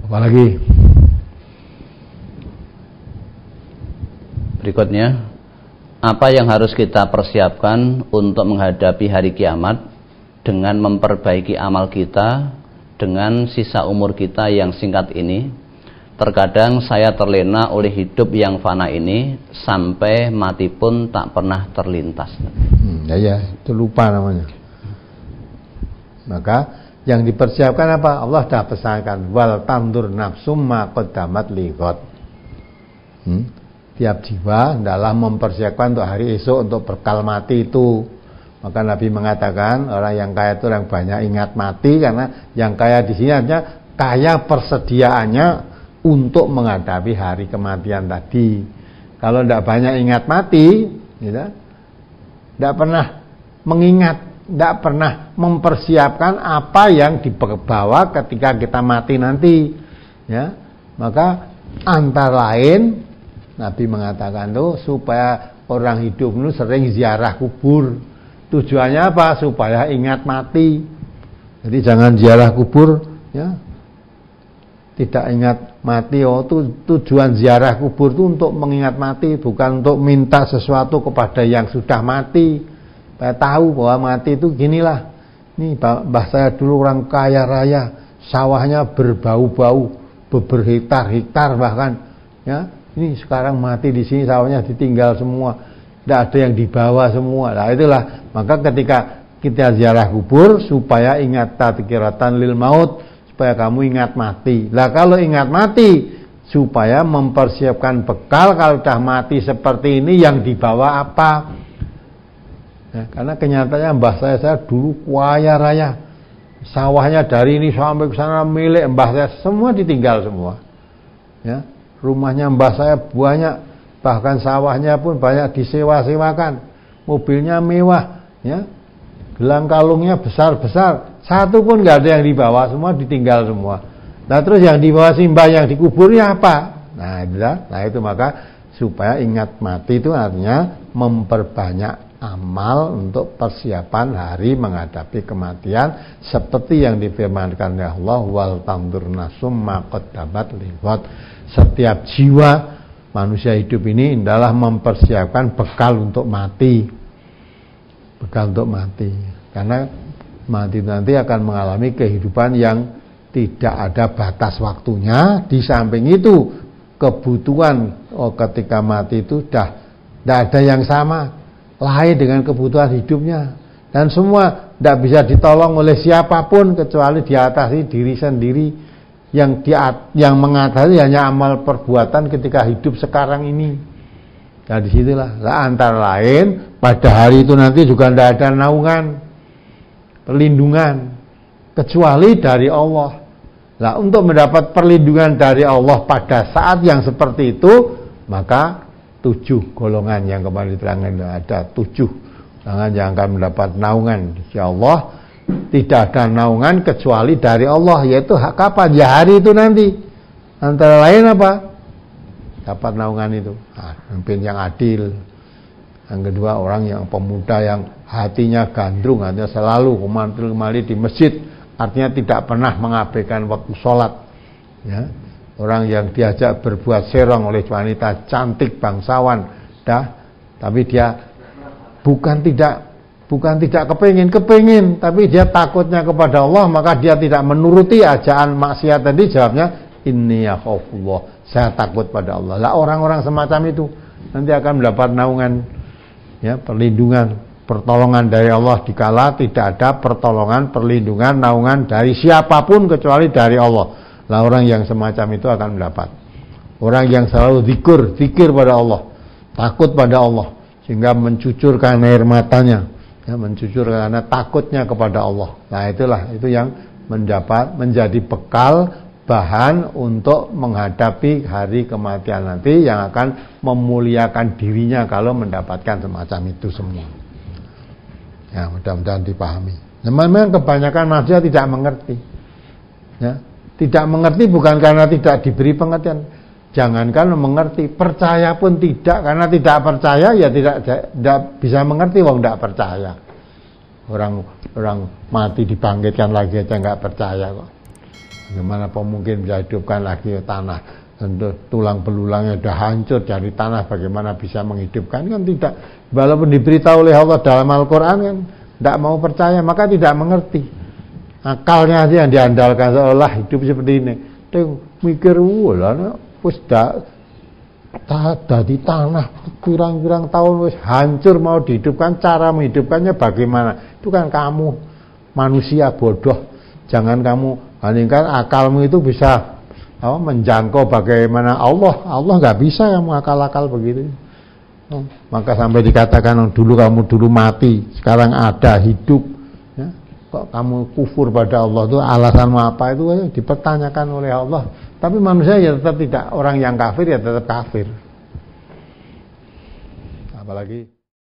Apalagi berikutnya, apa yang harus kita persiapkan untuk menghadapi hari kiamat dengan memperbaiki amal kita dengan sisa umur kita yang singkat ini? Terkadang saya terlena oleh hidup yang fana ini sampai mati pun tak pernah terlintas. Ya, itu lupa namanya. Maka yang dipersiapkan apa? Allah dah pesankan, wal tandur nafsum ma qaddamat lighad. Tiap jiwa hendaklah mempersiapkan untuk hari esok, untuk bekal mati itu. Maka Nabi mengatakan orang yang kaya itu orang banyak ingat mati, karena yang kaya di sini artinya kaya persediaannya untuk menghadapi hari kematian tadi. Kalau tidak banyak ingat mati, tidak pernah mengingat, tidak pernah mempersiapkan apa yang dibawa ketika kita mati nanti, ya. Maka antara lain Nabi mengatakan tuh supaya orang hidup itu sering ziarah kubur. Tujuannya apa? Supaya ingat mati. Jadi jangan ziarah kubur, ya. Tidak ingat mati. Tujuan ziarah kubur itu untuk mengingat mati, bukan untuk minta sesuatu kepada yang sudah mati. Supaya tahu bahwa mati itu ginilah. Nih mbah saya dulu orang kaya raya, sawahnya berbau-bau, berhektar-hektar bahkan, ya. Ini sekarang mati di sini, sawahnya ditinggal semua, tidak ada yang dibawa semua. Nah itulah, maka ketika kita ziarah kubur supaya ingat tadzkiratan lil maut, supaya kamu ingat mati. Lah kalau ingat mati supaya mempersiapkan bekal kalau sudah mati seperti ini yang dibawa apa. Ya, karena kenyataannya mbah saya dulu kaya raya, sawahnya dari ini sampai ke sana milik mbah saya, semua ditinggal semua. Ya. Rumahnya mbah saya banyak, bahkan sawahnya pun banyak disewa-sewakan, mobilnya mewah, ya, gelang kalungnya besar-besar, satu pun nggak ada yang dibawa, semua ditinggal semua. Nah terus yang dibawa simbah yang dikuburnya apa? Nah itu maka supaya ingat mati itu artinya memperbanyak amal untuk persiapan hari menghadapi kematian, seperti yang difirmankan oleh Allah, wal tandur nasum ma qaddamat lighad. Setiap jiwa manusia hidup ini adalah mempersiapkan bekal untuk mati. Bekal untuk mati. Karena mati nanti akan mengalami kehidupan yang tidak ada batas waktunya. Di samping itu kebutuhan ketika mati itu sudah tidak ada yang sama, lain dengan kebutuhan hidupnya. Dan semua tidak bisa ditolong oleh siapapun kecuali diatasi diri sendiri. Yang mengatasi hanya amal perbuatan ketika hidup sekarang ini. Nah disitulah, antara lain pada hari itu nanti juga tidak ada naungan, perlindungan kecuali dari Allah. Nah untuk mendapat perlindungan dari Allah pada saat yang seperti itu, maka 7 golongan yang kemarin diterangkan, ada 7 golongan yang akan mendapat naungan insya Allah. Tidak ada naungan kecuali dari Allah, yaitu kapan? Ya hari itu nanti. Antara lain apa? Dapat naungan itu. Pemimpin yang adil. Yang kedua, orang yang pemuda yang hatinya gandrung, artinya selalu kemari di masjid, artinya tidak pernah mengabaikan waktu sholat. Ya. Orang yang diajak berbuat serong oleh wanita cantik bangsawan, tapi dia bukan tidak kepingin, tapi dia takutnya kepada Allah, maka dia tidak menuruti ajakan maksiat tadi. Jawabnya, inni yakhafullah, saya takut pada Allah. Lah orang-orang semacam itu nanti akan mendapat naungan, ya, perlindungan, pertolongan dari Allah dikala tidak ada pertolongan, perlindungan, naungan dari siapapun kecuali dari Allah. Lah orang yang semacam itu akan mendapat. Orang yang selalu zikir pada Allah, takut pada Allah, sehingga mencucurkan air matanya, ya, mencucur karena takutnya kepada Allah. Nah itu yang menjadi bekal, bahan untuk menghadapi hari kematian nanti, yang akan memuliakan dirinya kalau mendapatkan semacam itu semua. Ya, mudah-mudahan dipahami. Memang kebanyakan manusia tidak mengerti, ya, tidak mengerti bukan karena tidak diberi pengertian. Jangankan mengerti, percaya pun tidak, karena tidak percaya ya tidak bisa mengerti, wong tidak percaya. Orang mati dibangkitkan lagi aja nggak percaya kok. Bagaimana mungkin bisa hidupkan lagi tanah? Tentu tulang belulangnya sudah hancur dari tanah, bagaimana bisa menghidupkan? Kan tidak. Walaupun diberitahu oleh Allah dalam Al-Quran kan tidak mau percaya, maka tidak mengerti. Akalnya aja yang diandalkan, seolah hidup seperti ini. Dia mikir, wah, wis di tanah kurang-kurang tahun wis hancur, mau dihidupkan, cara menghidupkannya bagaimana? Itu kan kamu manusia bodoh. Jangan kamu bandingkan akalmu itu bisa menjangkau bagaimana Allah. Allah nggak bisa kamu akal-akal begitu. Maka sampai dikatakan dulu kamu mati, sekarang ada hidup. Ya, kok kamu kufur pada Allah, itu alasanmu apa? Itu dipertanyakan oleh Allah. Tapi manusia ya tetap tidak, orang yang kafir ya tetap kafir. Apalagi